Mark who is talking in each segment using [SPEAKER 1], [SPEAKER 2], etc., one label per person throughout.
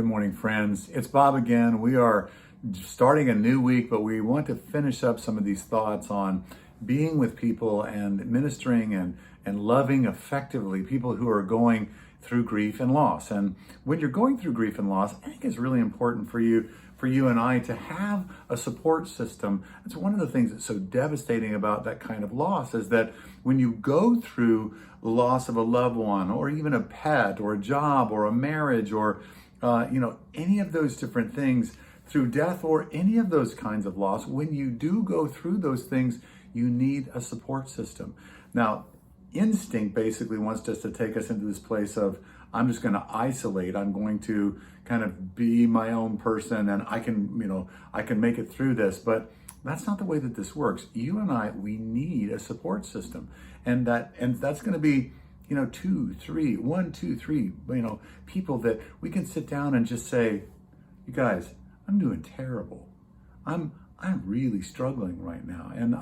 [SPEAKER 1] Good morning, friends. It's Bob again. We are starting a new week, but we want to finish up some of these thoughts on being with people and ministering and loving effectively people who are going through grief and loss. And when you're going through grief and loss, I think it's really important for you and I to have a support system. It's one of the things that's so devastating about that kind of loss is that when you go through the loss of a loved one or even a pet or a job or a marriage or any of those different things through death or any of those kinds of loss, when you do go through those things, you need a support system. Now, instinct basically wants us to take us into this place of, I'm just going to isolate. I'm going to kind of be my own person and I can make it through this. But that's not the way that this works. You and I, we need a support system. And that's going to be one, two, three, people that we can sit down and just say, you guys, I'm doing terrible. I'm really struggling right now. And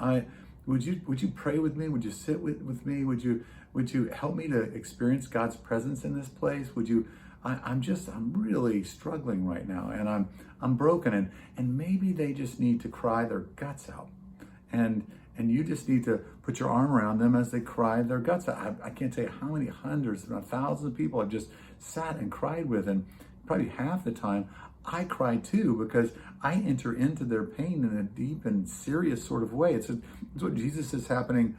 [SPEAKER 1] would you pray with me? Would you sit with me? Would you help me to experience God's presence in this place? I'm really struggling right now and I'm broken and maybe they just need to cry their guts out. And you just need to put your arm around them as they cry their guts out. I can't tell you how many hundreds, if not thousands of people I've just sat and cried with. And probably half the time I cry too, because I enter into their pain in a deep and serious sort of way. It's what Jesus is happening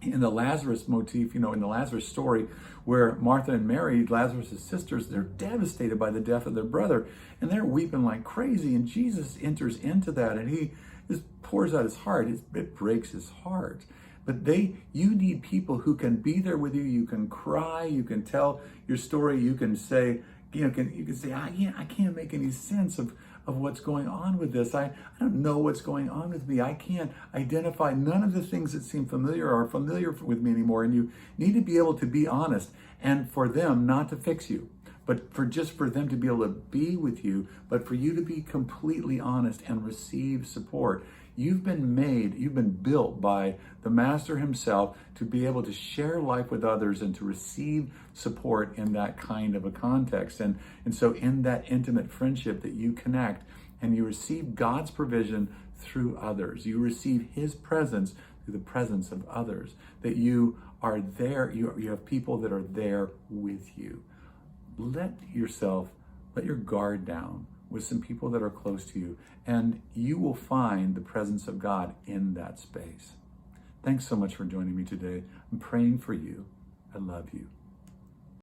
[SPEAKER 1] in the Lazarus motif, in the Lazarus story, where Martha and Mary, Lazarus' sisters, they're devastated by the death of their brother, and they're weeping like crazy. And Jesus enters into that, and he just pours out his heart. It breaks his heart. But you need people who can be there with you. You can cry. You can tell your story. You can say, you can say, I can't make any sense of what's going on with this. I don't know what's going on with me. I can't identify none of the things that seem familiar are familiar with me anymore. And you need to be able to be honest and for them not to fix you, but for them to be able to be with you, but for you to be completely honest and receive support. You've been built by the Master himself to be able to share life with others and to receive support in that kind of a context. And so in that intimate friendship that you connect and you receive God's provision through others, you receive his presence through the presence of others, that you are there, you have people that are there with you. Let your guard down with some people that are close to you, and you will find the presence of God in that space. Thanks so much for joining me today. I'm praying for you. I love you.